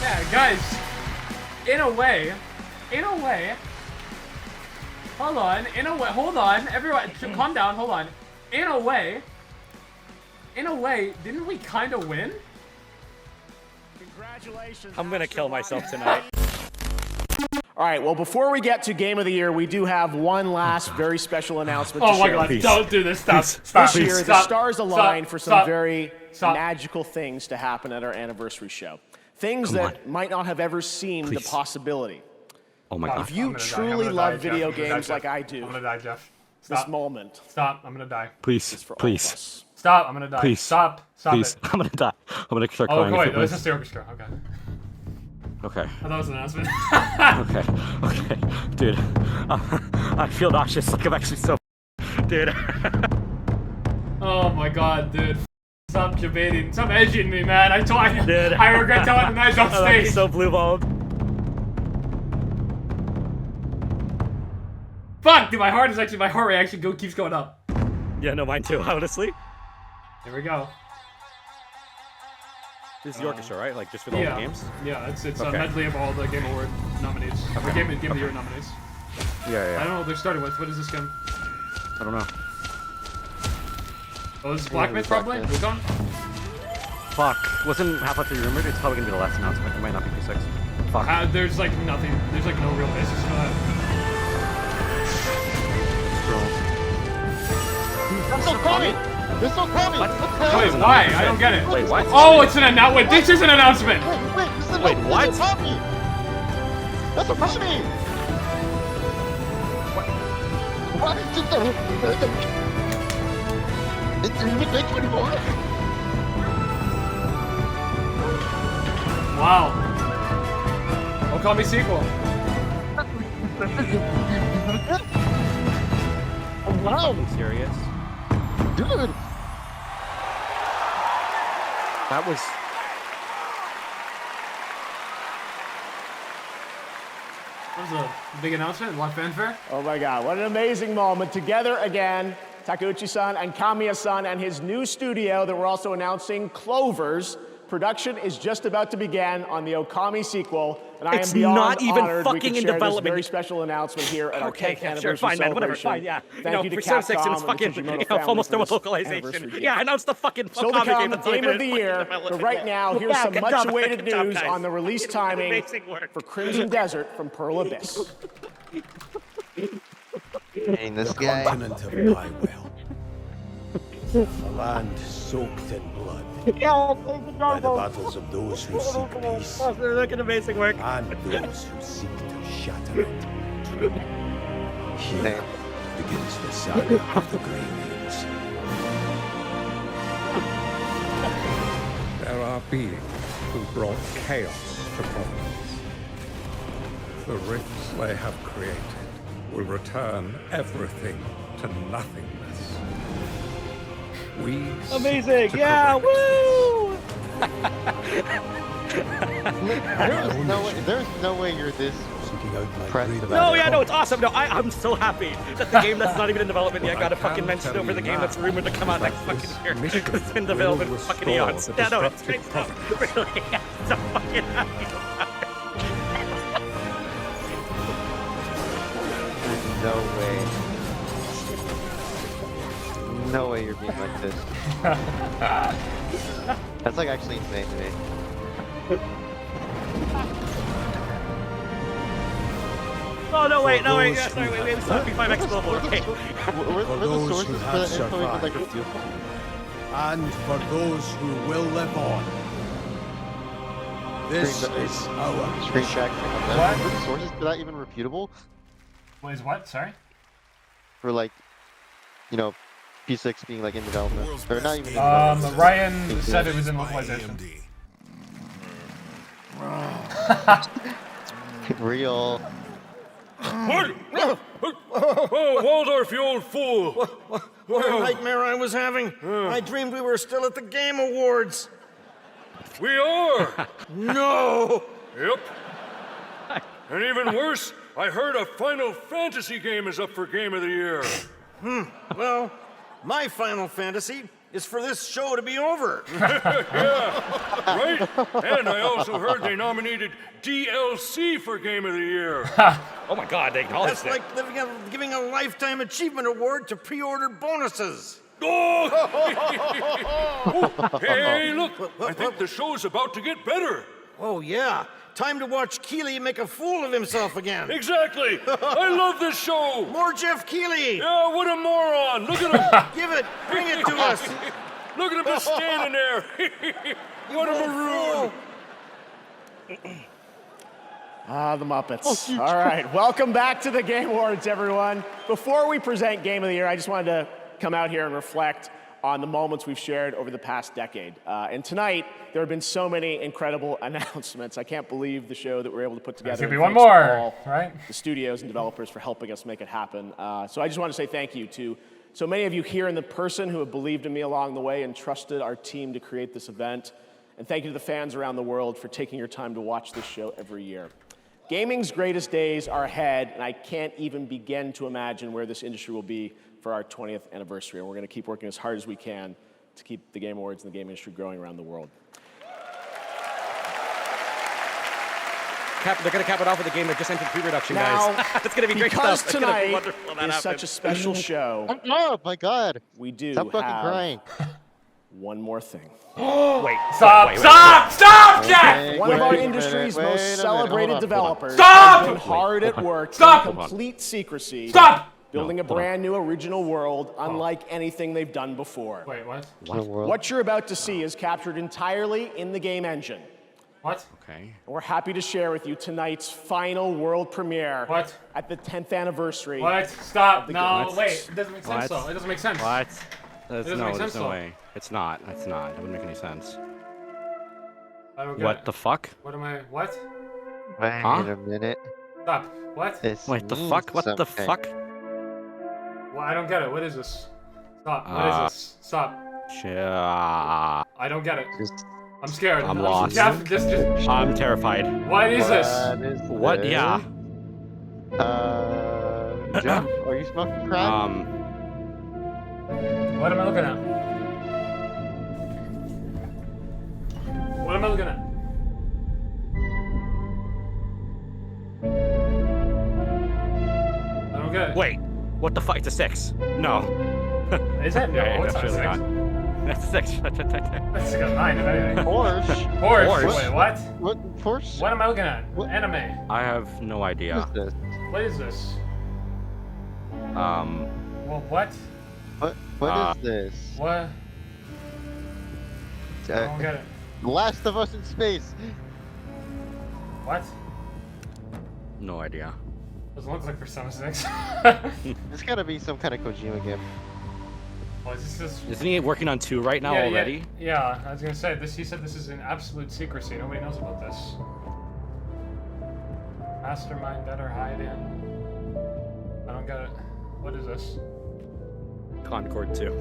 Yeah, guys. In a way. Hold on. Hold on. Everyone, calm down. Hold on. In a way, didn't we kind of win? Congratulations. I'm gonna kill myself tonight. All right, well, before we get to Game of the Year, we do have one last very special announcement to Oh my share. god, Please. don't do this. Stop. Please. Stop. This year, the stars aligned for some Stop. very Stop. magical things to happen at our anniversary show. Things that might not have ever seemed a possibility. Oh my god. If you truly love video games like I do, I'm gonna die, Geoff. this Stop. moment Stop. I'm gonna die. Please, is for all of please, us. Stop. I'm gonna die. please. Stop. Stop please. it. I'm gonna die. I'm gonna start Oh, crying. wait. if it This was- is the orchestra. Okay. Okay. I thought it was an announcement. Okay. Dude, I feel nauseous. Like I'm actually so. Dude. Oh my god, dude. Stop debating. Stop edging me, man. Dude. I regret telling the guys on I'm actually stage. so blue balled. Fuck, dude. My heart rate actually keeps going up. Yeah, no, mine too. Honestly. Here we go. This is the orchestra, right? Like just for all the games. Yeah, it's a Okay. medley of all the Game Award nominees. Or Game of the Year nominees. Yeah. I don't know what they're starting with. What is this game? I don't know. Oh, this is Black Myth, probably? Wukong? Fuck. Wasn't halfway through rumored? It's probably gonna be the last announcement. It might not be P6. Fuck. There's like nothing. There's like no real basis for that. This is Okami! This is Okami! Wait, why? I don't get it. Wait, what? Oh, it's an announcement. Wait, this is an announcement. Wait, this is Wait, what? This is Okami! That's Okami! Why did you do it? Didn't even make anymore? Wow. Okami sequel. Wow, Are you serious? dude! That was. That was a big announcement. A lot of fanfare. Oh my God, what an amazing moment. Together again, Takeuchi-san and Kamiya-san and his new studio that we're also announcing, Clovers. Production is just about to begin on the Okami sequel, and I It's am beyond not even honored we fucking can in share development. this very special announcement here at our 10th Yeah, anniversary sure, fine, man, whatever, celebration. fine, yeah. Thank you to for so six, and Capcom it's fucking, and the Fujimoto almost no family for this localization. anniversary gift. Yeah, announce the fucking Still to Okami come, game that's not Game even of the in Year, fucking but development right yet. now, Good here's job, some good job, much-awaited good job, news guys. on the release It's timing amazing work. for Crimson Desert from Pearl Abyss. Ain't this guy? Continent of my will. A land soaked in blood by the battles of those who seek peace They're looking amazing work. and those who seek to shatter it. Here begins the saga of the Grey Wings. There are beings who brought chaos to Providence. The rifts they have created will return everything to nothingness. We Amazing, seek to yeah, correct woo! There's no way you're this Seeking out my pressed great about No, it. yeah, no, it's awesome. No, I'm so happy that the game that's not even in development yet got a fucking mention over the game that's rumored to come out next fucking year. Because it's in development for fucking eons. Yeah, no, it's great stuff. Really, yeah, I'm so fucking happy about it. There's no way. No way you're being like this. That's like actually insane to me. Oh, no, wait, no, wait, those yeah, sorry, who wait, stop, P5X global, okay. Where the those sources who for have that info even like survived. refutable? And for those who will live on. This Screen- is our Screen check. What? Were the sources for that even reputable? Wait, is what? Sorry? For like, you know, P6 being like in development. Or not even in development. Ryan said it was in localization. Real. Oh, Waldorf, you old fool! What a nightmare I was having. I dreamed we were still at the Game Awards. We are! No! Yep. And even worse, I heard a Final Fantasy game is up for Game of the Year. Well, my Final Fantasy is for this show to be over. Right? And I also heard they nominated DLC for Game of the Year. Oh my God, they acknowledged That's it. like giving a Lifetime Achievement Award to pre-order bonuses. Oh! Hey, look! I think the show's about to get better. Oh, yeah. Time to watch Keeley make a fool of himself again. Exactly! I love this show! More Geoff Keeley. Yeah, what a moron! Look at him! Give it. Bring it to us. Look at him just standing there! What a maroon! Ah, the Muppets. All right, welcome back to the Game Awards, everyone. Before we present Game of the Year, I just wanted to come out here and reflect on the moments we've shared over the past decade. And tonight, there have been so many incredible announcements. I can't believe the show that we're able to put together. There's gonna be And one thanks to more, all right? the studios and developers for helping us make it happen. So I just want to say thank you to so many of you here in the person who have believed in me along the way and trusted our team to create this event. And thank you to the fans around the world for taking your time to watch this show every year. Gaming's greatest days are ahead, and I can't even begin to imagine where this industry will be for our 20th anniversary. And we're going to keep working as hard as we can to keep the Game Awards and the game industry growing around the world. They're going to cap it off with a game that just entered pre-production, Now, guys. It's going to be great because stuff. It's gonna be tonight wonderful when that is happens. such a special show, Oh my God! we do Stop fucking have crying. one more thing. Wait. Stop! wait, Stop! Stop, Jeff! One of our Wait a minute, industry's wait a most minute, celebrated hold on. developers Stop! has been hard at work Stop! in complete secrecy, Stop! building a brand new original world unlike anything they've done before. Wait, what? The world. What you're about to see is captured entirely in the game engine. What? Okay. And we're happy to share with you tonight's final world premiere What? at the 10th anniversary. What? Stop! No, What? wait. It doesn't make sense, What? though. It doesn't make sense. What? doesn't make sense, There's no though. way. It's not. It's not. It wouldn't make any sense. I don't get What it. the fuck? What am I? What? Wait Huh? a minute. Stop. What? This Wait, the means fuck? What the something. fuck? Well, I don't get it. What is this? Stop. What is this? Stop. I don't get it. Just I'm scared. I'm lost. Jeff, just. I'm terrified. What is this? What? this? Yeah. Geoff, are you smoking crack? What am I looking at? What am I looking at? I don't get it. Wait. What the fuck? It's a 6. No. Is that? No, Yeah, it's that's not really six. not. That's a 6. That's like a 9 if anything. Porsche. Horse. Wait, what? What? Porsche? What am I looking at? What? Anime. I have no What idea. is this? What is this? Well, what? What is this? What? I don't get it. Last of Us in space. What? No idea. Doesn't look like Persona 6. It's gotta be some kind of Kojima game. Oh, is this just... Isn't he working on 2 right now yeah, already? Yeah, I was gonna say this. He said this is in absolute secrecy. Nobody knows about this. Mastermind better hide in. I don't get it. What is this? Concord 2.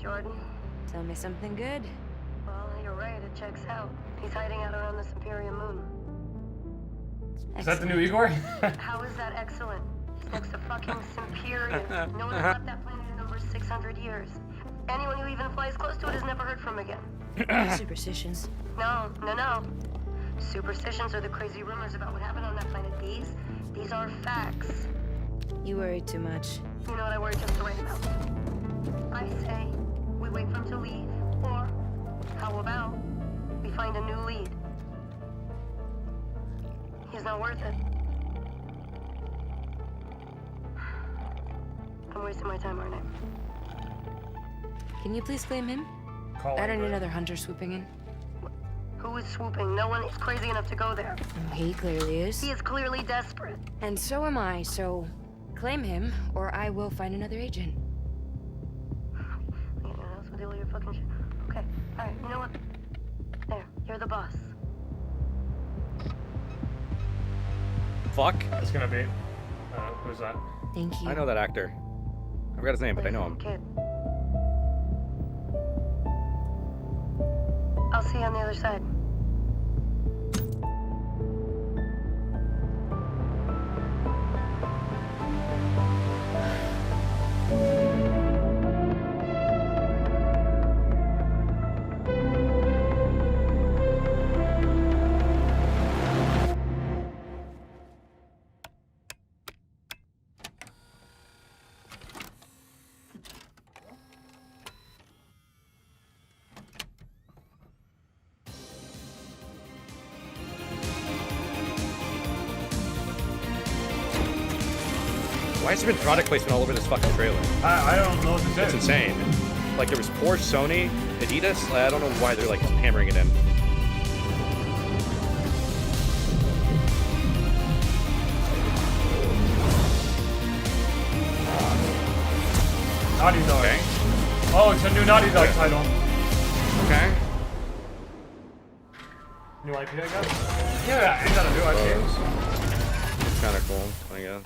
Jordan, Tell me something good. well, you're right, it checks out. He's hiding out around this Imperium moon. Is that the new Igor? How is that excellent? He's next to fucking Imperium. No one has left that planet in over 600 years. Anyone who even flies close to it is never heard from again. Superstitions. No. Superstitions are the crazy rumors about what happened on that planet. These are facts. You worry too much. You know what I worry just the right amount. I say we wait for him to leave, or how about we find a new lead? He's not worth it. I'm wasting my time, aren't I? Can you please claim him? Call I don't him, need but- another hunter swooping in. Who is swooping? No one is crazy enough to go there. He clearly is. He is clearly desperate. And so am I, so claim him, or I will find another agent. You know, that's what deal with your fucking shit. Okay, alright, you know what? There, you're the boss. Fuck. It's gonna be. Who's that? Thank you. I know that actor. I forgot his name, but I know him. Kid. I'll see you on the other side. Why has there been product placement all over this fucking trailer? I don't know what to say. It's insane. Like there was Porsche, Sony, Adidas. I don't know why they're like hammering it in. Naughty Dog. Okay. Oh, it's a new Naughty Dog title. Okay. New IP, I guess? Yeah, I got a new IP. It's kind of cool, I guess.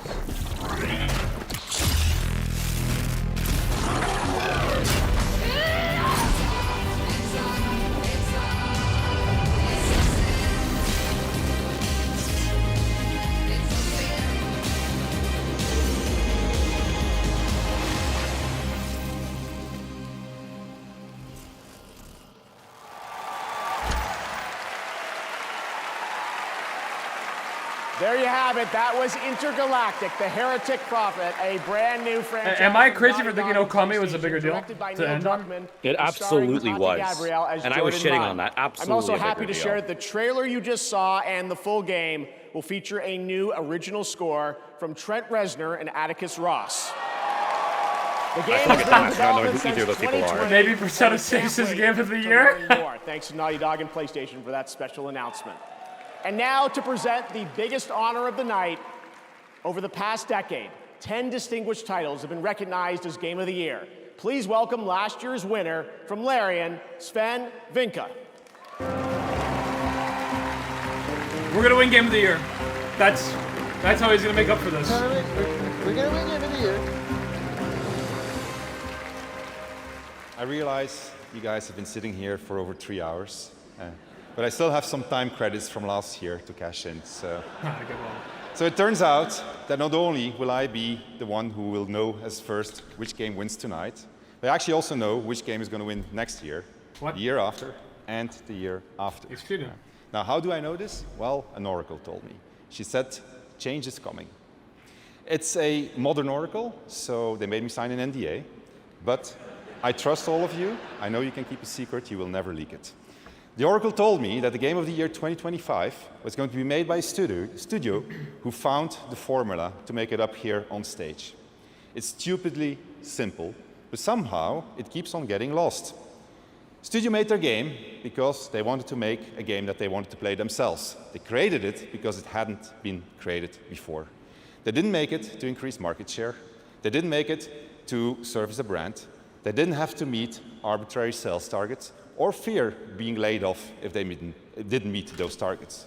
There you have it. That was Intergalactic, the Heretic Prophet, a brand new franchise. Am I crazy for thinking Okami was a bigger deal to end on? It absolutely was. And I was shitting on that. Absolutely. I'm also happy to share that the trailer you just saw and the full game will feature a new original score from Trent Reznor and Atticus Ross. The game has been in development since 2020. Maybe Persona 6 is Game of the Year? Thanks to Naughty Dog and PlayStation for that special announcement. And now to present the biggest honor of the night. Over the past decade, 10 distinguished titles have been recognized as Game of the Year. Please welcome last year's winner from Larian, Sven Vinka. We're gonna win Game of the Year. That's how he's gonna make up for this. We're gonna win Game of the Year. I realize you guys have been sitting here for over 3 hours. But I still have some time credits from last year to cash in. So it turns out that not only will I be the one who will know as first which game wins tonight, but I actually also know which game is going to win next year, the year after, and the year after. Now, how do I know this? Well, an oracle told me. She said, change is coming. It's a modern oracle, so they made me sign an NDA. But I trust all of you. I know you can keep a secret. You will never leak it. The Oracle told me that the Game of the Year 2025 was going to be made by a studio who found the formula to make it up here on stage. It's stupidly simple, but somehow it keeps on getting lost. Studio made their game because they wanted to make a game that they wanted to play themselves. They created it because it hadn't been created before. They didn't make it to increase market share. They didn't make it to serve as a brand. They didn't have to meet arbitrary sales targets or fear being laid off if they didn't meet those targets.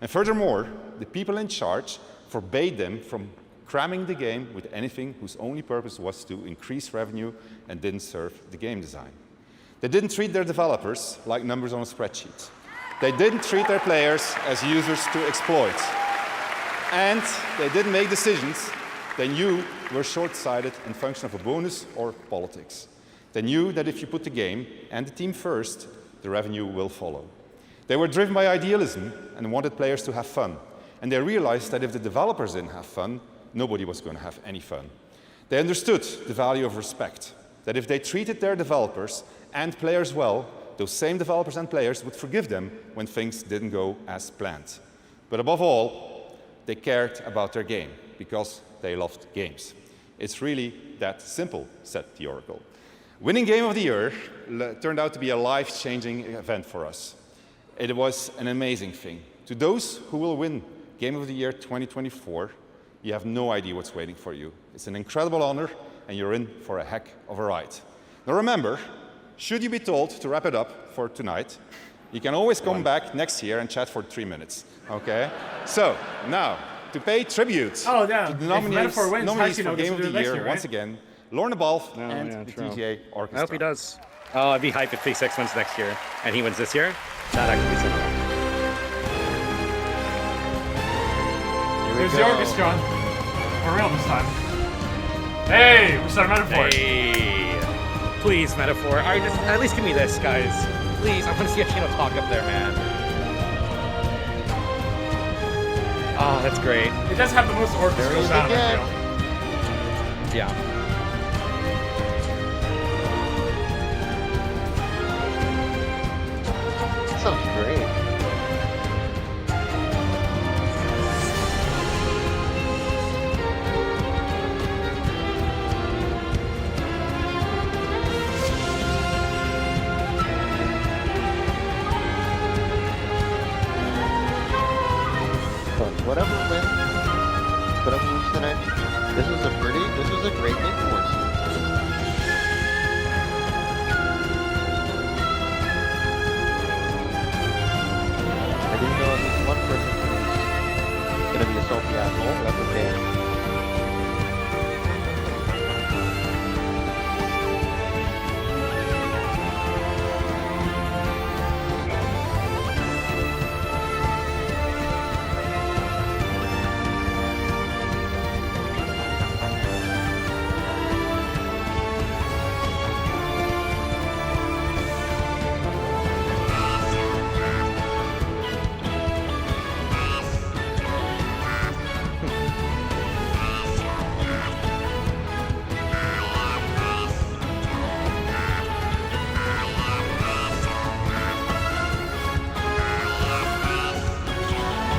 And furthermore, the people in charge forbade them from cramming the game with anything whose only purpose was to increase revenue and didn't serve the game design. They didn't treat their developers like numbers on a spreadsheet. They didn't treat their players as users to exploit. And they didn't make decisions they knew were short-sighted and function of a bonus or politics. They knew that if you put the game and the team first, the revenue will follow. They were driven by idealism and wanted players to have fun. And they realized that if the developers didn't have fun, nobody was going to have any fun. They understood the value of respect, that if they treated their developers and players well, those same developers and players would forgive them when things didn't go as planned. But above all, they cared about their game because they loved games. It's really that simple, said the Oracle. Winning Game of the Year turned out to be a life-changing event for us. It was an amazing thing. To those who will win Game of the Year 2024, you have no idea what's waiting for you. It's an incredible honor, and you're in for a heck of a ride. Now remember, should you be told to wrap it up for tonight, you can always come back next year and chat for 3 minutes, okay? So, now, to pay tribute to the nominees for Game of the Year, once again, Lorna Balf and the TGA Orchestra. I hope he does. Oh, I'd be hyped if P6 wins next year and he wins this year. That'd actually be similar. Here's the orchestra. For real this time. Hey, we started Metaphor. Hey. Please, Metaphor. All right, just, at least give me this, guys. Please, I want to see a Chino talk up there, man. Oh, that's great. It does have the most orchestral sound, I feel. Yeah. Sounds great. a great game to watch. I didn't know at least one person was gonna be a salty asshole, but that's okay.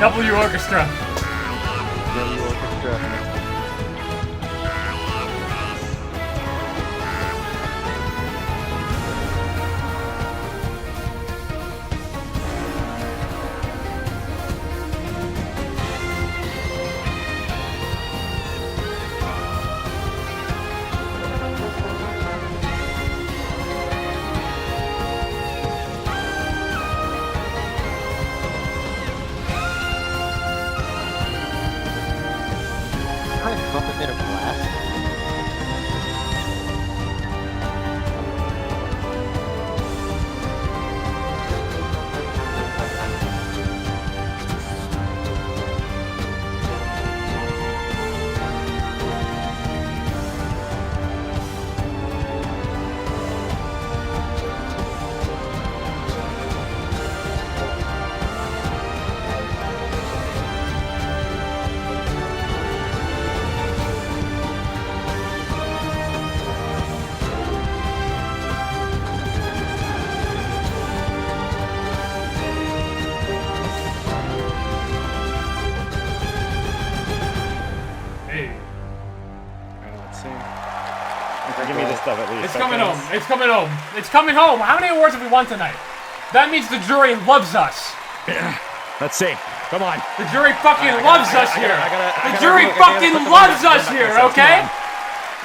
W Orchestra. W Orchestra. Incompetent blast. Give me this stuff at least. It's coming home. It's coming home. It's coming home. How many awards have we won tonight? That means the jury loves us. Let's see. Come on. The jury fucking loves us here. The jury fucking loves us here, okay?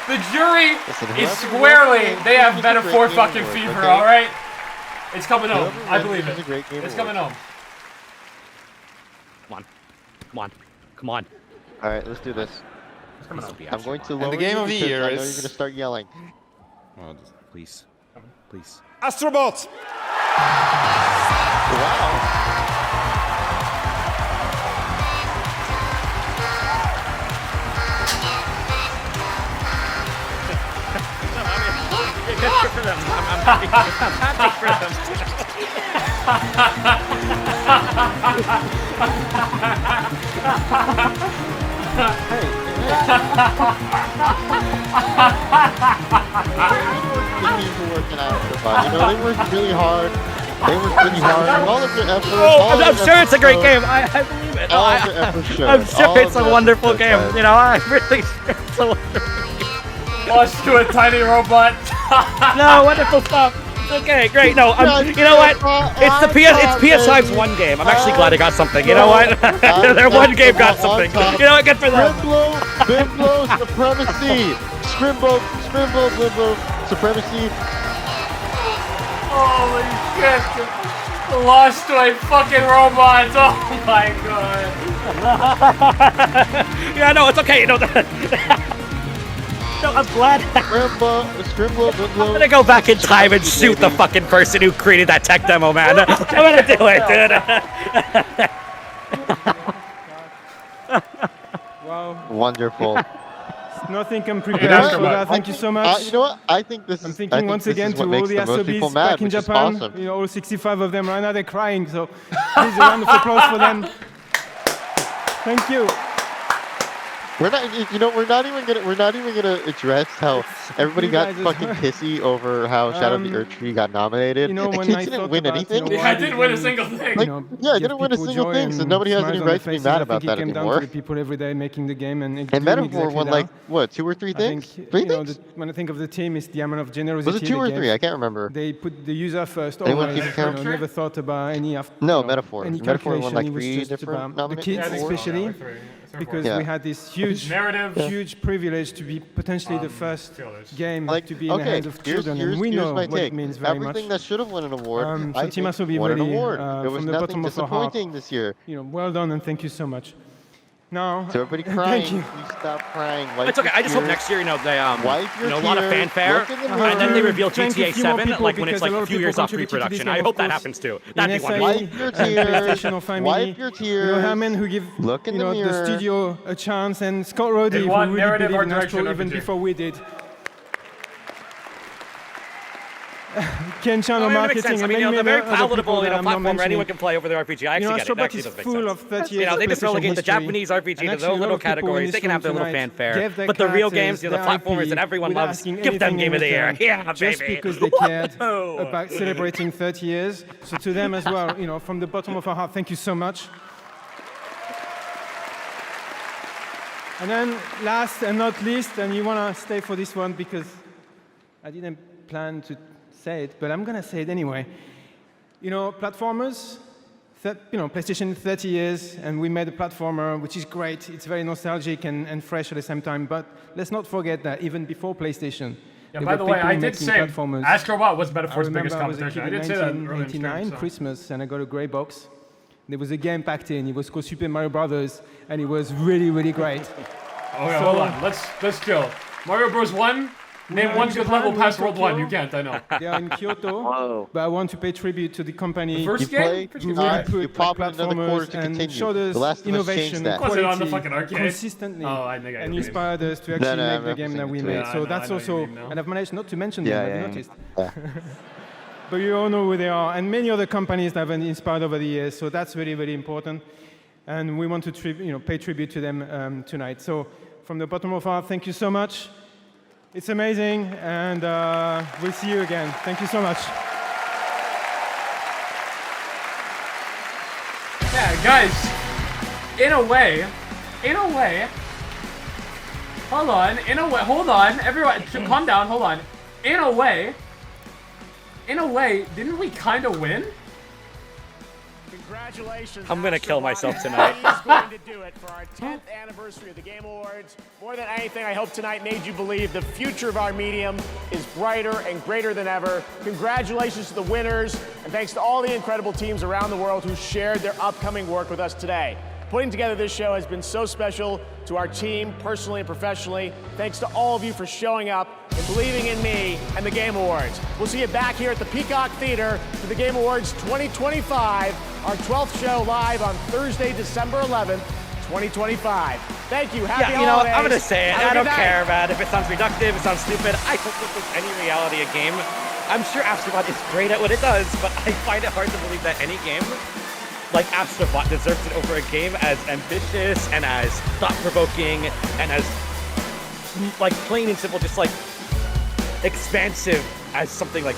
The jury is squarely, they have metaphor fucking fever, alright? It's coming home. I believe it. It's coming home. Come on. Come on. Come on. Alright, let's do this. I'm going to lower the game you of the because year I know is- you're going to start yelling. Oh, Please. Please. Astrobot! Wow. Good for them. I'm happy for them. Working out for fun. You know, they worked really hard. They worked really hard. And all of their effort. I'm sure it's a great game. I believe it. All of their effort showed. I'm sure All it's of a their wonderful effort game. showed. You know, I'm really sure it's a wonderful game. Lost to a tiny robot. No, wonderful stuff. It's okay, great. No, you know what? It's the PS Times 1 game. I'm actually glad I got something. You know what? Their one game got something. You know what? Good for them. Bimbo supremacy. Scrimbo, Bimbo supremacy. Holy shit. Lost to a fucking robot. Oh my god. Yeah, no, it's okay. You know, no, I'm glad. Scrimbo, Bimbo. I'm gonna go back in time and shoot the fucking person who created that tech demo, man. I'm gonna do it, dude. Wow. Wonderful. Nothing can prepare for that. Thank you so much. You know what? I think this is. I'm thinking once again to all the SOBs back in Japan. You know, all 65 of them right now, they're crying. So please a round of applause for them. Thank you. We're not, you know, we're not even gonna address how everybody got fucking pissy over how Shadow of the Earth Tree got nominated. You know, The when kids I didn't thought win about, anything. you know, Yeah, I didn't win a single thing. Like, yeah, I give didn't win a people single joy thing, so and nobody has smiles any on right their to be faces. mad I about think that it came down anymore. to the people every day making the game and And Metaphor won like what, 2 or 3 I things? think, 3 you know, things? when I think of the team, it's the amount of generosity. Was it 2 or they 3? gave. I can't remember. They put the user first. Anyone Always, keep count? never thought about any No, Metaphor. Any Metaphor won like calculation. 3 It was just different about the kids, nominations. especially. because we had this huge privilege to be potentially the first game to be in the hands of children, and we know what it means very much. Everything that should have won an award, I think, will be won an really, award. There was from the nothing bottom of our heart, disappointing this year. Well done, and thank you so much. Now, so everybody crying. Thank you. Please stop crying. It's okay. I just hope next year, they, a lot of fanfare, and then they reveal GTA 7, like when it's like a few years off pre-production. I hope that happens too. That'd be wonderful. Wipe your tears. Wipe your tears. Herman, who give the studio a chance, and Scott Roddy, who really believed in Astro even before we did. Ken Chan on marketing. I mean, they're very palatable, platform where anyone can play over the RPG. I actually get it. That actually does make sense. Of 30 years they just relegate the Japanese RPG to their own little categories. They can have their little fanfare. But the real games, the platformers that everyone loves, give them Game of the Year. Yeah, baby. Just because they cared about celebrating 30 years. So to them as well, from the bottom of our heart, thank you so much. And then last and not least, and you want to stay for this one because I didn't plan to say it, but I'm going to say it anyway. Platformers, PlayStation 30 years, and we made a platformer, which is great. It's very nostalgic and fresh at the same time, but let's not forget that even before PlayStation, by the way, I did say Astro Bot was Metaphor's biggest competition. I did say that in 1999, Christmas, and I got a grey box. There was a game packed in. It was called Super Mario Brothers, and it was really, really great. Okay, hold on. Let's chill. Mario Bros. 1? Name one good level past World 1. You can't, I know. They are in Kyoto, but I want to pay tribute to the company. The first game? Who really put you pop another quarter to and continue. showed us innovation, Was it on the fucking arcade? Consistently, and inspired us to actually make the game that we made. So that's also, and I've managed not to mention them, have you noticed? But you all know who they are, and many other companies that have been inspired over the years. So that's really, really important, and we want to pay tribute to them tonight. So from the bottom of our heart, thank you so much. It's amazing, and we'll see you again. Thank you so much. Yeah, guys, in a way, hold on, everyone, calm down, hold on. In a way, didn't we kind of win? Congratulations. I'm going to kill myself tonight. He's going to do it for our 10th anniversary of the Game Awards. More than anything, I hope tonight made you believe the future of our medium is brighter and greater than ever. Congratulations to the winners, and thanks to all the incredible teams around the world who shared their upcoming work with us today. Putting together this show has been so special to our team, personally and professionally. Thanks to all of you for showing up and believing in me and the Game Awards. We'll see you back here at the Peacock Theater for the Game Awards 2025, our 12th show live on Thursday, December 11th, 2025. Thank you. Happy holidays. I'm going to say it. I don't care, man. If it sounds reductive, it sounds stupid. I don't think there's any reality a game. I'm sure Astrobot is great at what it does, but I find it hard to believe that any game like Astrobot deserves it over a game as ambitious and as thought-provoking and as like plain and simple, just like expansive as something like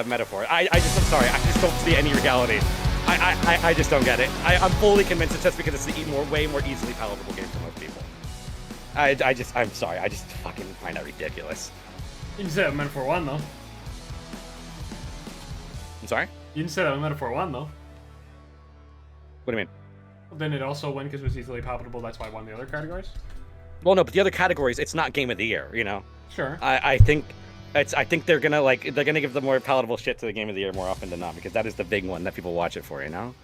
Metaphor. I'm sorry, I just don't see any reality. I just don't get it. I'm fully convinced it's just because it's the way more easily palatable game for most people. I'm sorry, I just fucking find that ridiculous. You can say that Metaphor 1 though. I'm sorry? You didn't say that Metaphor 1 though. What do you mean? Well, then it also won because it was easily palatable. That's why I won the other categories. Well, no, but the other categories, it's not Game of the Year, you know. Sure. I think they're gonna give the more palatable shit to the Game of the Year more often than not because that is the big one that people watch it for, you know.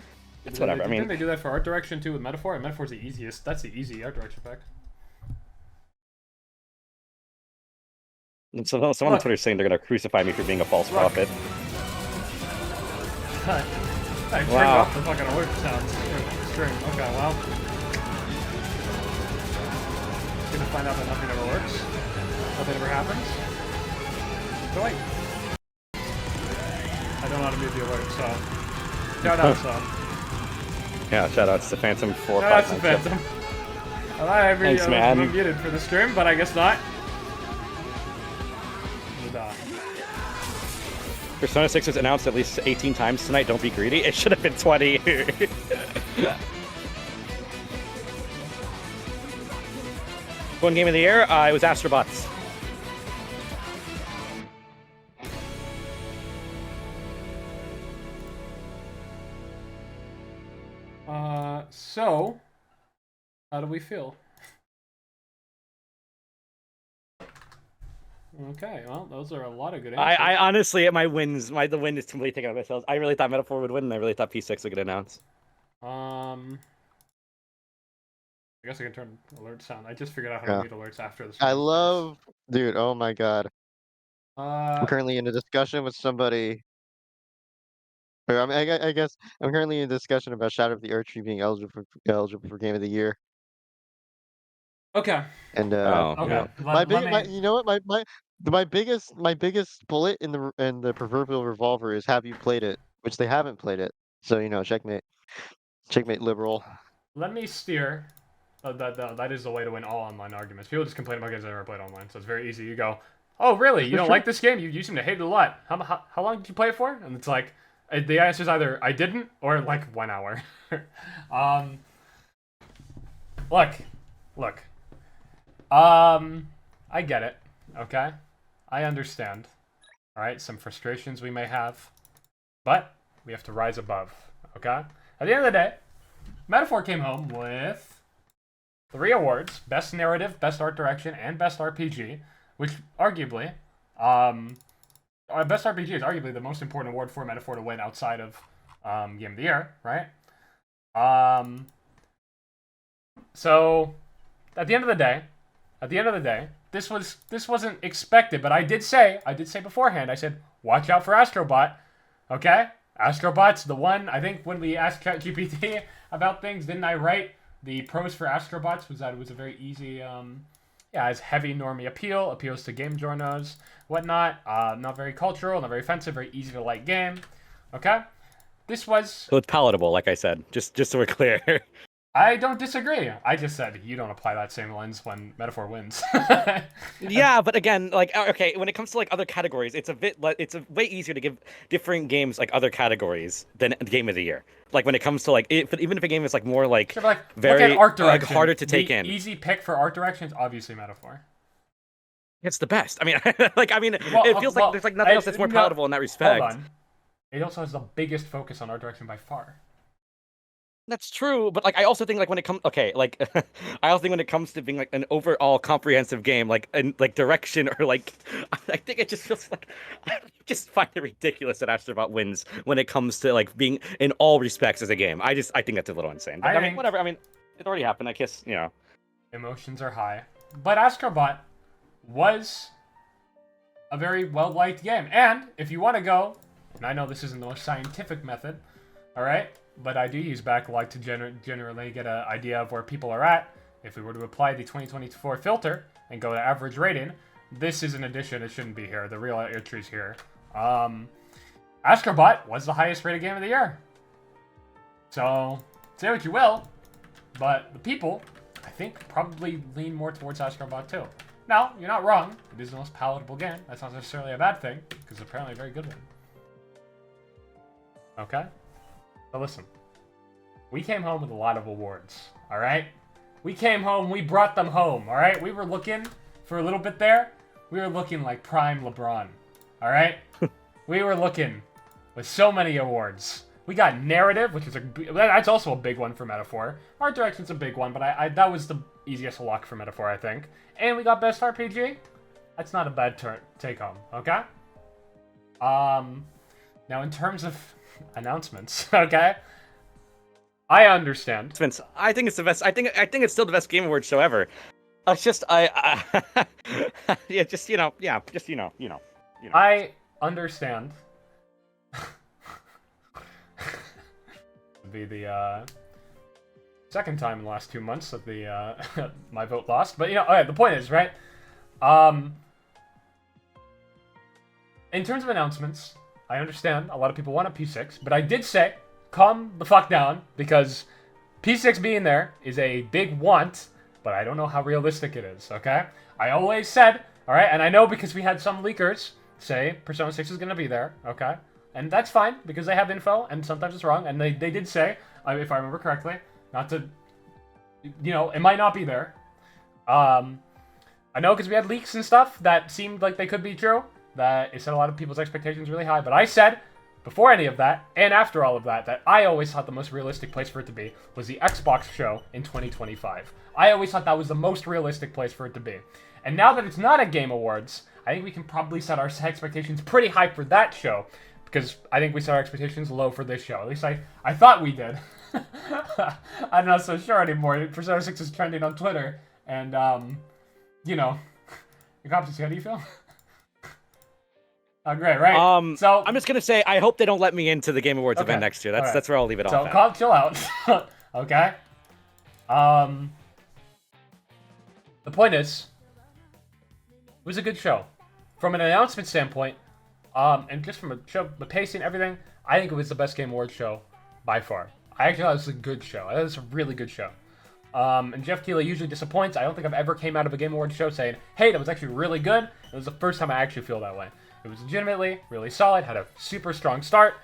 It's whatever. I mean, didn't they do that for art direction too with Metaphor? And Metaphor's the easiest. That's the easy art direction pick. And so someone on Twitter is saying they're gonna crucify me for being a false prophet. I turned off the fucking alert sounds. String. Okay, well. Gonna find out that nothing ever works. Nothing ever happens. So wait. I don't know how to mute the alert, so. Shout out, so. Yeah, shout outs to Phantom 4. Shout outs to Phantom. I thought I was muted for the stream, but I guess not. Persona 6 was announced at least 18 times tonight. Don't be greedy. It should have been 20. One game of the year, it was Astrobots. How do we feel? Okay, well, those are a lot of good answers. I honestly, at the win is completely taken out of myself. I really thought Metaphor would win, and I really thought P6 would get announced. I guess I can turn alerts on. I just figured out how to read alerts after this. Dude, oh my god. I'm currently in a discussion with somebody. Or, I mean, I guess I'm currently in a discussion about Shadow of the Archery being eligible for Game of the Year. Okay. And okay. You know what? My biggest bullet in the proverbial revolver is, have you played it? Which they haven't played it. So checkmate, liberal. Let me steer. That is the way to win all online arguments. People just complain about games they never played online, so it's very easy. You go, oh really? You don't like this game? You seem to hate it a lot. How long did you play it for? And it's like, the answer is either I didn't or like 1 hour. Look. I get it. Okay, I understand. All right, some frustrations we may have, but we have to rise above. Okay. At the end of the day, Metaphor came home with 3 awards: Best Narrative, Best Art Direction, and Best RPG, which arguably, Best RPG is arguably the most important award for Metaphor to win outside of Game of the Year, right? So, at the end of the day, this wasn't expected, but I did say beforehand, I said, watch out for Astrobot, okay? Astrobot's the one. I think when we asked ChatGPT about things, didn't I write the pros for Astrobots was that it was a very easy, has heavy normie appeal, appeals to game journos, whatnot, not very cultural, not very offensive, very easy to like game, okay? This was... So it's palatable, like I said, just so we're clear. I don't disagree. I just said you don't apply that same lens when Metaphor wins. Yeah, but again, like, okay, when it comes to like other categories, it's way easier to give different games like other categories than Game of the Year. Like when it comes to like, even if a game is like more like, very look at art direction. Harder to take in. Easy pick for art direction is obviously Metaphor. It's the best. I mean, it feels like there's like nothing else that's more palatable in that respect. Hold on. It also has the biggest focus on art direction by far. That's true, but like I also think like when it comes I also think when it comes to being like an overall comprehensive game, like direction or like I think it just feels like I just find it ridiculous that Astrobot wins when it comes to like being in all respects as a game. I think that's a little insane. But I mean whatever. I mean it already happened. I guess emotions are high, but Astrobot was a very well liked game. And if you want to go, and I know this isn't the most scientific method, all right. But I do use backlog to generally get an idea of where people are at. If we were to apply the 2024 filter and go to average rating, this is an addition. It shouldn't be here. The real entry's here. Astrobot was the highest rated game of the year. So, say what you will, but the people, I think, probably lean more towards Astrobot too. Now, you're not wrong. It is the most palatable game. That's not necessarily a bad thing, because it's apparently a very good one. Okay? So listen, we came home with a lot of awards, all right? We came home, we brought them home, all right? We were looking for a little bit there. We were looking like prime LeBron, all right? We were looking with so many awards. We got narrative, which is that's also a big one for Metaphor. Art direction's a big one, but that was the easiest lock for Metaphor, I think. And we got best RPG. That's not a bad take home, okay? Now in terms of announcements, okay? I understand. Vince, I think it's the best. I think it's still the best Game Awards show ever. It's just I understand. It'd be the second time in the last 2 months that the my vote lost, but okay, the point is, right? In terms of announcements, I understand a lot of people want a P6, but I did say, calm the fuck down, because P6 being there is a big want, but I don't know how realistic it is, okay? I always said, alright, and I know because we had some leakers say Persona 6 is going to be there, okay? And that's fine, because they have info, and sometimes it's wrong, and they did say, if I remember correctly, not to, it might not be there. I know because we had leaks and stuff that seemed like they could be true, that it set a lot of people's expectations really high, but I said before any of that, and after all of that, that I always thought the most realistic place for it to be was the Xbox show in 2025. I always thought that was the most realistic place for it to be. And now that it's not a Game Awards, I think we can probably set our expectations pretty high for that show, because I think we set our expectations low for this show. At least I thought we did. I'm not so sure anymore. Persona 6 is trending on Twitter, and, you know, IncompetentC, how do you feel? Oh, great, right? So I'm just gonna say, I hope they don't let me into the Game Awards event next year. That's where I'll leave it off. So chill out. Okay. The point is, it was a good show. From an announcement standpoint, and just from the pacing, everything, I think it was the best Game Awards show by far. I actually thought it was a good show. I thought it was a really good show. And Geoff Keighley usually disappoints. I don't think I've ever came out of a Game Awards show saying, hey, that was actually really good. It was the first time I actually feel that way. It was legitimately really solid, had a super strong start,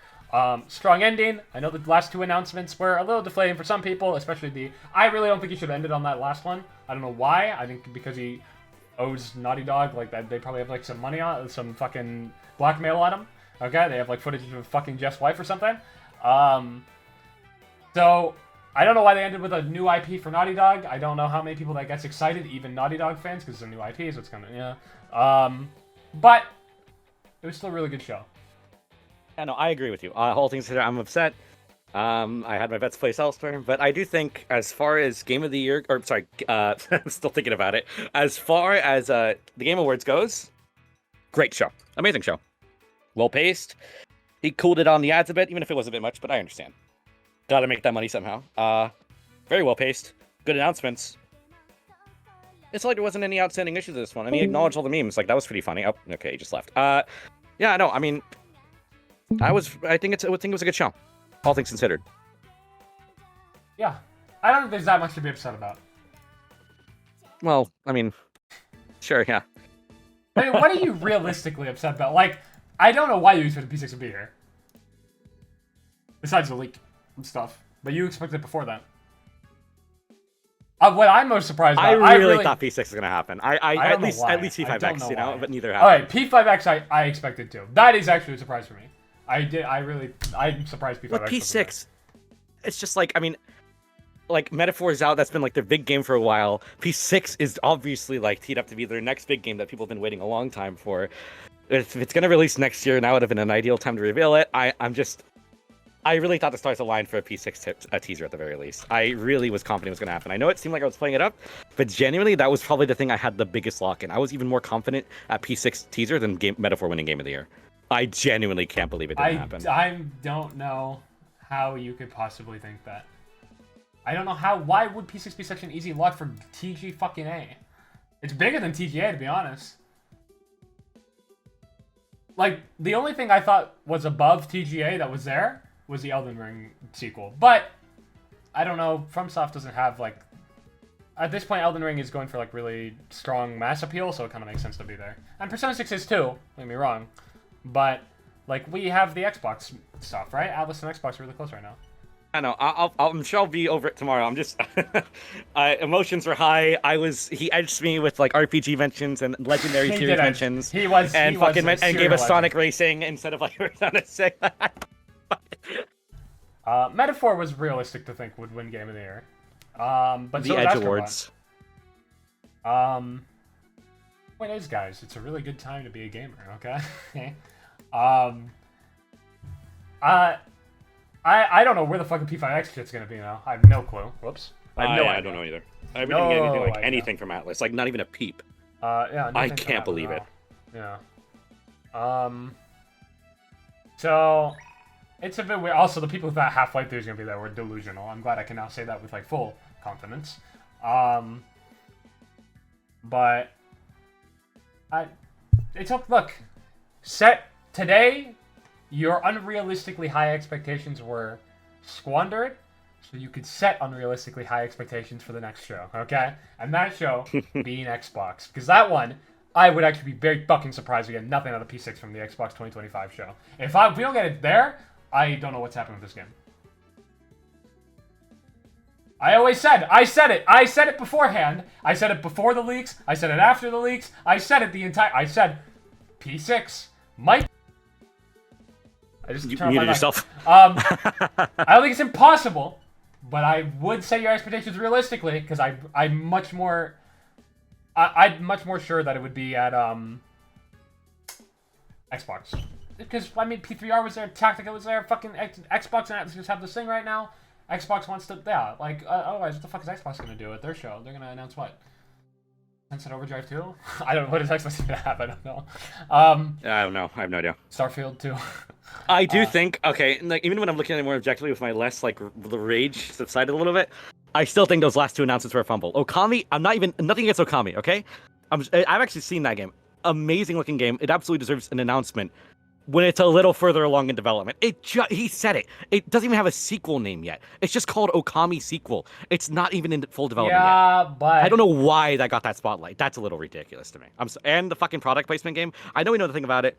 strong ending. I know the last two announcements were a little deflating for some people, especially I really don't think he should have ended on that last one. I don't know why. I think because he owes Naughty Dog, like, that they probably have, like, some money on, some fucking blackmail on him. Okay, they have, like, footage of fucking Jeff's wife or something. So, I don't know why they ended with a new IP for Naughty Dog. I don't know how many people that gets excited, even Naughty Dog fans, because it's a new IP, so it's kind of, yeah. But it was still a really good show. Yeah, no, I agree with you. Whole thing's considered, I'm upset. I had my bets placed elsewhere, but I do think as far as Game of the Year, or sorry, I'm still thinking about it. As far as the Game Awards goes, great show. Amazing show. Well paced. He cooled it on the ads a bit, even if it was a bit much, but I understand. Gotta make that money somehow. Very well paced. Good announcements. It's like there wasn't any outstanding issues with this one, and he acknowledged all the memes. Like, that was pretty funny. Oh, okay, he just left. Yeah, no, I mean, I think it was a good show. All things considered. Yeah. I don't think there's that much to be upset about. Well, I mean, sure, yeah. I mean, what are you realistically upset about? Like, I don't know why you expected P6 to be here. Besides the leak and stuff. But you expected it before that. What I'm most surprised about... I really thought P6 was going to happen. At least P5X, you know, but neither happened. Alright, P5X I expected to. That is actually a surprise for me. I'm surprised P5X. With P6, it's just like, I mean, like, Metaphor's out, that's been like their big game for a while. P6 is obviously like teed up to be their next big game that people have been waiting a long time for. If it's going to release next year, now would have been an ideal time to reveal it. I really thought the stars aligned for a P6 teaser at the very least. I really was confident it was going to happen. I know it seemed like I was playing it up, but genuinely, that was probably the thing I had the biggest lock in. I was even more confident at P6 teaser than Metaphor winning Game of the Year. I genuinely can't believe it didn't happen. I don't know how you could possibly think that. I don't know why would P6 be such an easy lock for TG fucking A? It's bigger than TGA, to be honest. Like, the only thing I thought was above TGA that was there was the Elden Ring sequel. But, I don't know, FromSoft doesn't have, like... At this point, Elden Ring is going for, like, really strong mass appeal, so it kind of makes sense to be there. And Persona 6 is too, don't get me wrong. But, like, we have the Xbox stuff, right? Atlas and Xbox are really close right now. I know. I'm sure I'll be over it tomorrow. I'm just... emotions were high. He edged me with, like, RPG mentions and Legendary Series mentions. He was and gave us Sonic Racing instead of, like, Persona 6. Metaphor was realistic to think would win Game of the Year. But the Edge Awards. Point is, guys, it's a really good time to be a gamer, okay? I don't know where the fucking P5X shit's gonna be now. I have no clue. Whoops. I don't know either. I didn't get anything from Atlas. Like, not even a peep. Yeah. I can't believe it. Yeah. So, it's a bit weird. Also, the people who thought Half-Life 3 was gonna be there were delusional. I'm glad I can now say that with, like, full confidence. But... Look, today, your unrealistically high expectations were squandered, so you could set unrealistically high expectations for the next show, okay? And that show being Xbox. Because that one, I would actually be very fucking surprised we get nothing out of P6 from the Xbox 2025 show. If we don't get it there, I don't know what's happening with this game. I said it beforehand. I said it before the leaks. I said it after the leaks. I said P6 might I just You turned off muted my mic. yourself. I don't think it's impossible, but I would set your expectations realistically because I'm much more sure that it would be at Xbox. Because I mean, P3R was there, Tactica was there, fucking Xbox and Atlas just have this thing right now. Xbox wants to, yeah, like otherwise, what the fuck is Xbox gonna do at their show? They're gonna announce what? Sunset Overdrive 2? I don't know. What is Xbox gonna have? I don't know. I don't know. I have no idea. Starfield 2. I do think, okay, like even when I'm looking at it more objectively with my less like the rage subsided a little bit, I still think those last two announcements were a fumble. Okami, nothing against Okami, okay? I've actually seen that game. Amazing looking game. It absolutely deserves an announcement when it's a little further along in development. He said it. It doesn't even have a sequel name yet. It's just called Okami Sequel. It's not even in full development yet. But I don't know why that got that spotlight. That's a little ridiculous to me. And the fucking product placement game. I know we know nothing about it.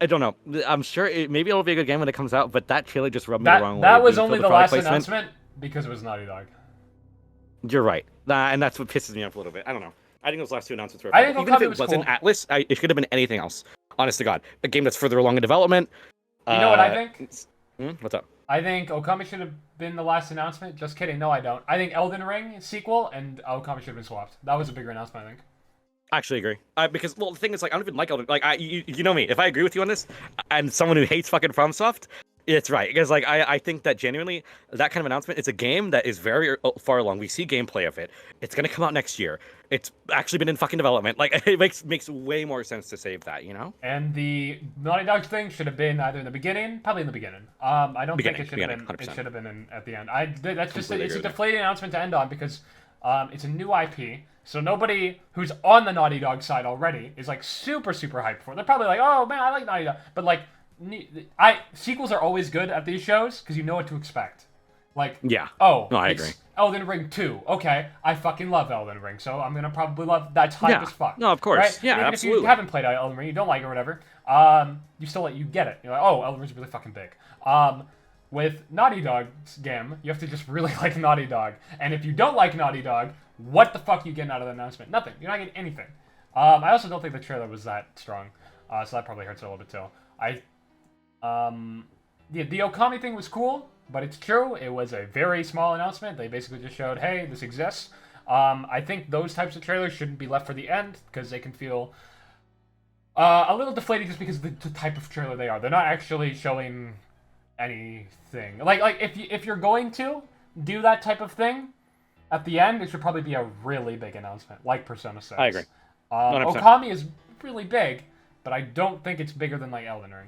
I don't know. I'm sure maybe it'll be a good game when it comes out, but that trailer just rubbed me the wrong way. That was only the last announcement because it was Naughty Dog. You're right. And that's what pisses me off a little bit. I don't know. I think those last two announcements were. I think even if it was wasn't cool. Atlas, it should have been anything else. Honest to God, a game that's further along in development. You know what I think? What's up? I think Okami should have been the last announcement. Just kidding. No, I don't. I think Elden Ring sequel and Okami should have been swapped. That was a bigger announcement, I think. I actually agree. Because, well, the thing is, like, I don't even like Elden. Like, you know me. If I agree with you on this, and someone who hates fucking FromSoft, it's right. Because, like, I think that genuinely, that kind of announcement, it's a game that is very far along. We see gameplay of it. It's going to come out next year. It's actually been in fucking development. Like, it makes way more sense to save that, you know? And the Naughty Dog thing should have been either in the beginning, probably in the beginning. I don't think it should have been. 100%. It should have been at the end. That's just Completely it's a agree with deflating announcement to end on because it's a new IP. So nobody who's on the Naughty Dog side already is like super hyped for it. They're probably like, oh man, I like Naughty Dog, but like, sequels are always good at these shows because you know what to expect. Like, yeah. Oh, no, I agree. Elden Ring 2. Okay, I fucking love Elden Ring, so I'm gonna probably love that's hype as fuck. No, of course. Right? Yeah, even absolutely. if you haven't played Elden Ring, you don't like it or whatever, you get it. You're like, oh, Elden Ring's really fucking big. With Naughty Dog's game, you have to just really like Naughty Dog. And if you don't like Naughty Dog, what the fuck are you getting out of the announcement? Nothing. You're not getting anything. I also don't think the trailer was that strong, so that probably hurts it a little bit too. The Okami thing was cool, but it's true. It was a very small announcement. They basically just showed, hey, this exists. I think those types of trailers shouldn't be left for the end because they can feel a little deflated just because of the type of trailer they are. They're not actually showing anything. Like if you're going to do that type of thing, at the end, it should probably be a really big announcement, like Persona 6. I agree. Okami is really big, but I don't think it's bigger than like Elden Ring.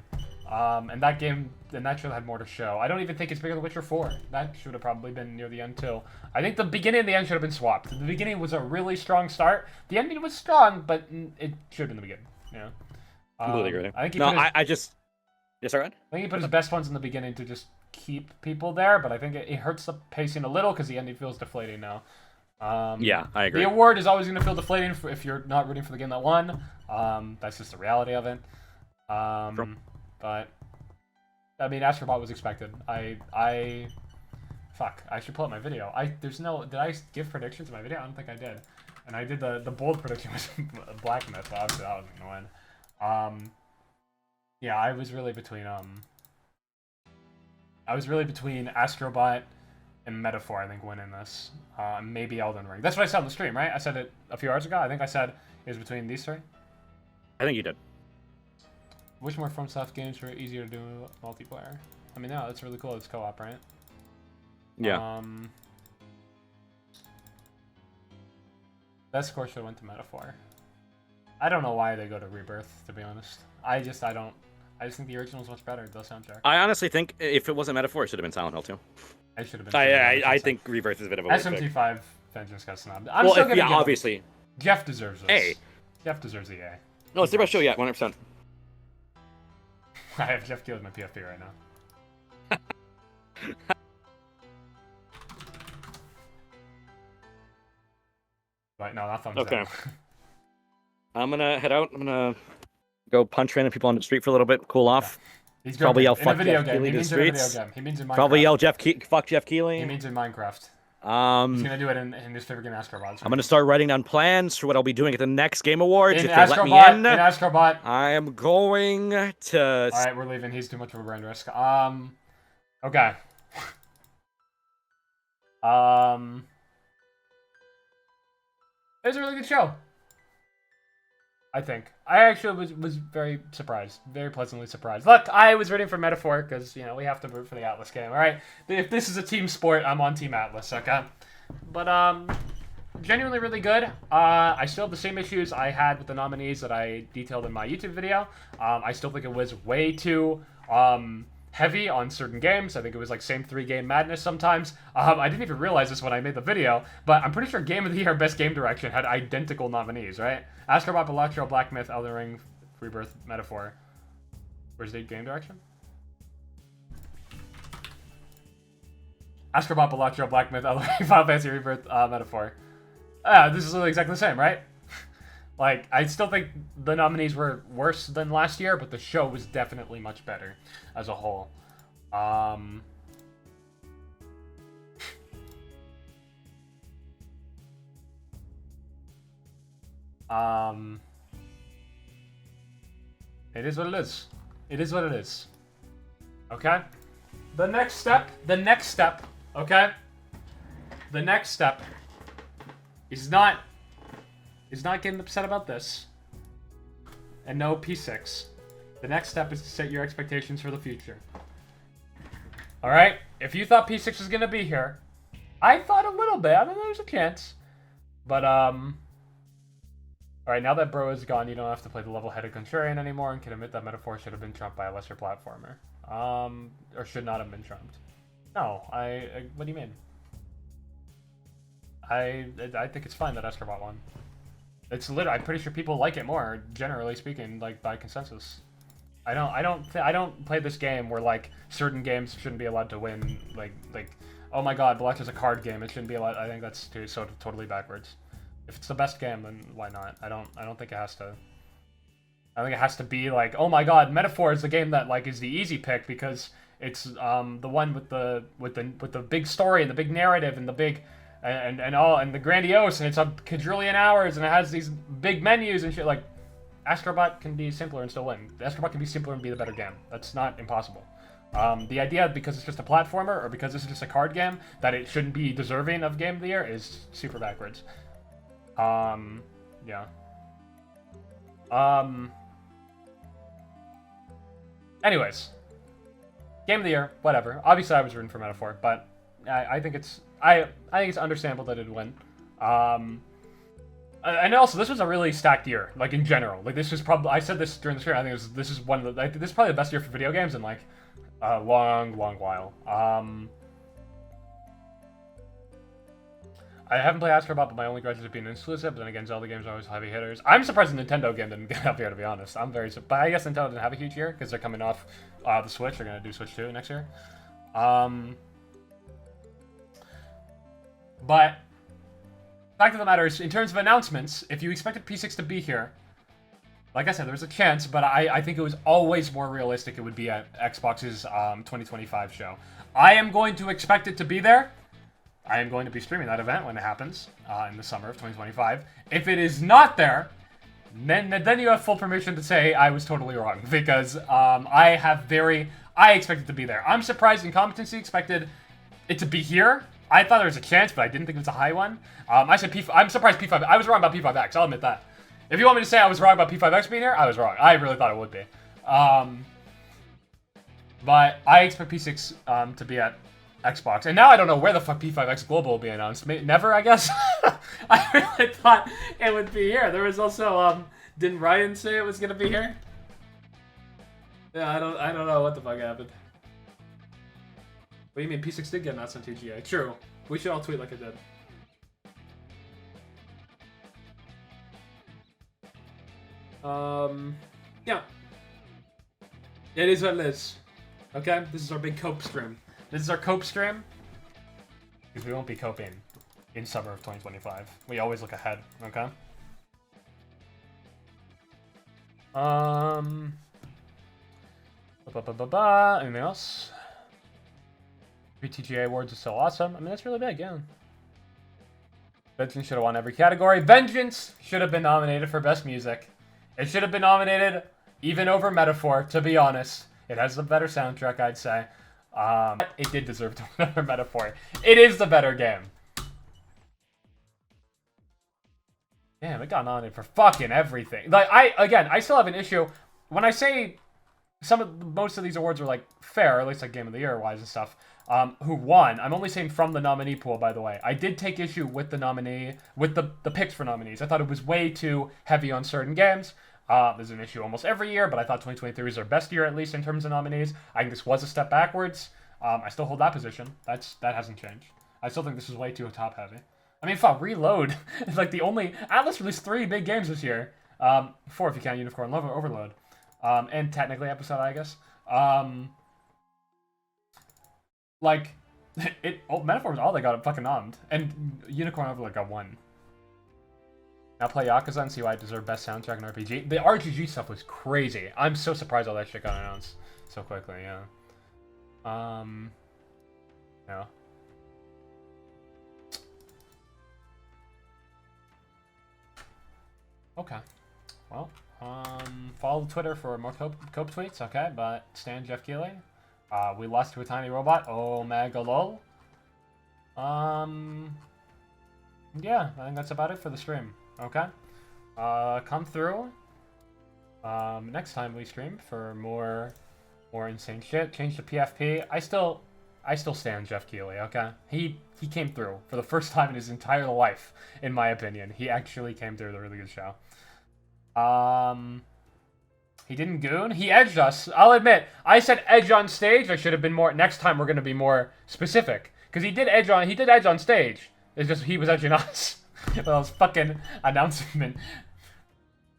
And that trailer had more to show. I don't even think it's bigger than Witcher 4. That should have probably been near the end too. I think the beginning and the end should have been swapped. The beginning was a really strong start. The ending was strong, but it should have been the beginning. Yeah. Completely agree. I think Yes, alright. I think he put his best ones in the beginning to just keep people there, but I think it hurts the pacing a little because the ending feels deflating now. Yeah, I agree. The award is always going to feel deflating if you're not rooting for the game that won. That's just the reality of it. But I mean, Astrobot was expected. Fuck. I should pull up my video. Did I give predictions in my video? I don't think I did. And I did the bold prediction was Black Myth, but obviously that wasn't gonna win. Yeah, I was really between Astrobot and Metaphor, I think, winning this. Maybe Elden Ring. That's what I said on the stream, right? I said it a few hours ago. I think I said it was between these three. I think you did. Which more FromSoft games were easier to do multiplayer? I mean, no, that's really cool. It's co-op, right? Yeah. Best score should have went to Metaphor. I don't know why they go to Rebirth, to be honest. I just think the original is much better, the soundtrack. I honestly think if it wasn't Metaphor, it should have been Silent Hill 2. It should have been. I think Rebirth is a bit of a SMT5 Vengeance got snubbed. I'm still gonna give it. Obviously. Geoff deserves this. A. Geoff deserves the A. No, it's the best show yet, 100%. I have Geoff killing my PFP right now. Right, no, that thumbs down. I'm gonna head out. I'm gonna go punch random people on the street for a little bit, cool off. He's probably yell in a fuck video Jeff game. Keighley He to the means in a video streets. game. He means in Minecraft. Probably yell fuck Jeff Keighley. He means in Minecraft. He's gonna do it in his favorite game, Astrobot. I'm gonna start writing down plans for what I'll be doing at the next Game Awards. In if they let me in, Astrobot. I am going to. All right, we're leaving. He's too much of a brand risk. Okay. It was a really good show. I think. I actually was very surprised. Very pleasantly surprised. Look, I was rooting for Metaphor because, you know, we have to root for the Atlas game, alright? If this is a team sport, I'm on Team Atlas, okay? But, genuinely really good. I still have the same issues I had with the nominees that I detailed in my YouTube video. I still think it was way too, heavy on certain games. I think it was like same 3-game madness sometimes. I didn't even realize this when I made the video, but I'm pretty sure Game of the Year Best Game Direction had identical nominees, right? Astrobot, Electro, Black Myth, Elden Ring, Rebirth, Metaphor. Where's the Game Direction? Astrobot, Electro, Black Myth, Elden Ring, Final Fantasy, Rebirth, Metaphor. This is exactly the same, right? Like, I still think the nominees were worse than last year, but the show was definitely much better as a whole. It is what it is. It is what it is. Okay? The next step, okay? The next step is not getting upset about this. And no P6. The next step is to set your expectations for the future. Alright? If you thought P6 was gonna be here, I thought a little bit. I mean, there's a chance. But, alright, now that Bro is gone, you don't have to play the level-headed contrarian anymore and can admit that Metaphor should have been trumped by a lesser platformer. Or should not have been trumped. No, what do you mean? I think it's fine that Astrobot won. It's literally, I'm pretty sure people like it more, generally speaking, like by consensus. I don't play this game where like certain games shouldn't be allowed to win. Like oh my God, Black is a card game. It shouldn't be allowed. I think that's so totally backwards. If it's the best game, then why not? I don't think it has to. I think it has to be like, oh my God, Metaphor is the game that like is the easy pick because it's the one with the big story and the big narrative and the big. And the grandiose, and it's a quadrillion hours, and it has these big menus and shit. Like, Astrobot can be simpler and still win. Astrobot can be simpler and be the better game. That's not impossible. The idea, because it's just a platformer, or because this is just a card game, that it shouldn't be deserving of Game of the Year is super backwards. Yeah. Anyways. Game of the Year, whatever. Obviously, I was rooting for Metaphor, but I think it's... I think it's understandable that it would win. And also, this was a really stacked year, like in general. Like this was probably, I said this during the stream. I think this is one of the, this is probably the best year for video games in like a long while. I haven't played Astrobot, but my only grudge is it being exclusive. But then again, Zelda games are always heavy hitters. I'm surprised the Nintendo game didn't get up here, to be honest. I'm very surprised. But I guess Nintendo didn't have a huge year because they're coming off the Switch. They're gonna do Switch 2 next year. But fact of the matter is, in terms of announcements, if you expected P6 to be here, like I said, there was a chance, but I think it was always more realistic it would be at Xbox's 2025 show. I am going to expect it to be there. I am going to be streaming that event when it happens in the summer of 2025. If it is not there, then you have full permission to say I was totally wrong, because I expect it to be there. I'm surprised IncompetentC expected it to be here. I thought there was a chance, but I didn't think it was a high one. I said I'm surprised P5. I was wrong about P5X. I'll admit that. If you want me to say I was wrong about P5X being here, I was wrong. I really thought it would be. But I expect P6 to be at Xbox. And now I don't know where the fuck P5X Global will be announced. Never, I guess. I really thought it would be here. There was also, didn't Ryan say it was going to be here? Yeah, I don't know what the fuck happened. What do you mean? P6 did get announced on TGA. True. We should all tweet like it did. Yeah. It is what it is. Okay? This is our big cope stream. This is our cope stream. Because we won't be coping in summer of 2025. We always look ahead. Okay? Anything else? TGA awards are so awesome. I mean, that's really big, yeah. Vengeance should have won every category. Vengeance should have been nominated for Best Music. It should have been nominated even over Metaphor, to be honest. It has the better soundtrack, I'd say. It did deserve to win over Metaphor. It is the better game. Damn, it got nominated for fucking everything. Like, I still have an issue. When I say most of these awards are, like, fair, or at least, like, Game of the Year-wise and stuff, who won, I'm only saying from the nominee pool, by the way. I did take issue with the picks for nominees. I thought it was way too heavy on certain games. There's an issue almost every year, but I thought 2023 was our best year, at least in terms of nominees. I think this was a step backwards. I still hold that position. That hasn't changed. I still think this is way too top-heavy. I mean, fuck, Reload is like the only... Atlas released 3 big games this year. 4 if you count Unicorn Overload. And technically Episode, I guess. Like, Metaphor was all they got fucking nommed. And Unicorn Overload got 1. Now play Yakuza and see why I deserve Best Soundtrack and RPG. The RPG stuff was crazy. I'm so surprised all that shit got announced so quickly, yeah. Yeah. Okay. Well, follow Twitter for more Cope tweets, okay? But Stan Geoff Keighley. We lost to a tiny robot. Oh, mega lol. Yeah, I think that's about it for the stream. Okay? Come through. Next time we stream for more insane shit. Change to PFP. I still stand Geoff Keighley, okay? He came through for the first time in his entire life, in my opinion. He actually came through with a really good show. He didn't goon. He edged us. I'll admit, I said edge on stage. I should have been more. Next time we're gonna be more specific, because he did edge on stage. It's just he was edging us. That was fucking announcement.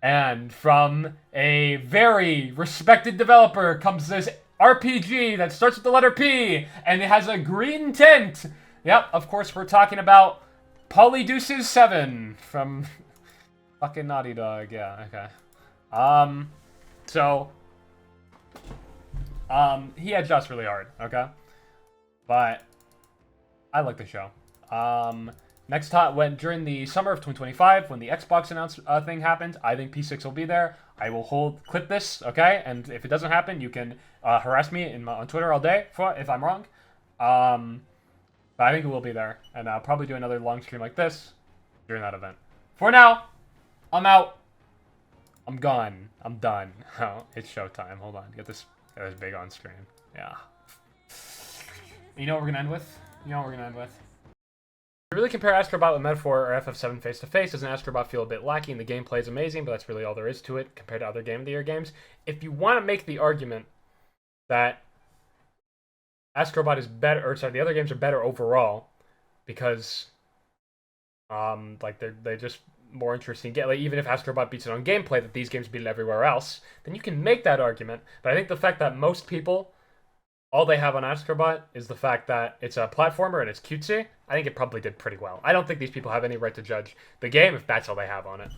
And from a very respected developer comes this RPG that starts with the letter P and it has a green tint. Yep, of course we're talking about Polydeuces 7 from fucking Naughty Dog. Yeah, okay. He edged us really hard, okay? But I like the show. Next time, during the summer of 2025, when the Xbox thing happens, I think P6 will be there. I will clip this, okay? And if it doesn't happen, you can harass me on Twitter all day if I'm wrong. But I think it will be there, and I'll probably do another long stream like this during that event. For now, I'm out. I'm gone. I'm done. Oh, it's showtime. Hold on. Get this big on screen. Yeah. You know what we're gonna end with? If you really compare Astrobot with Metaphor or FF7 face-to-face, doesn't Astrobot feel a bit lacking? The gameplay is amazing, but that's really all there is to it compared to other Game of the Year games. If you want to make the argument that Astrobot is better, or sorry, the other games are better overall, because like they're just more interesting. Like, even if Astrobot beats it on gameplay, that these games beat it everywhere else, then you can make that argument. But I think the fact that most people, all they have on Astrobot is the fact that it's a platformer and it's cutesy, I think it probably did pretty well. I don't think these people have any right to judge the game if that's all they have on it.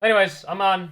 Anyways, I'm on.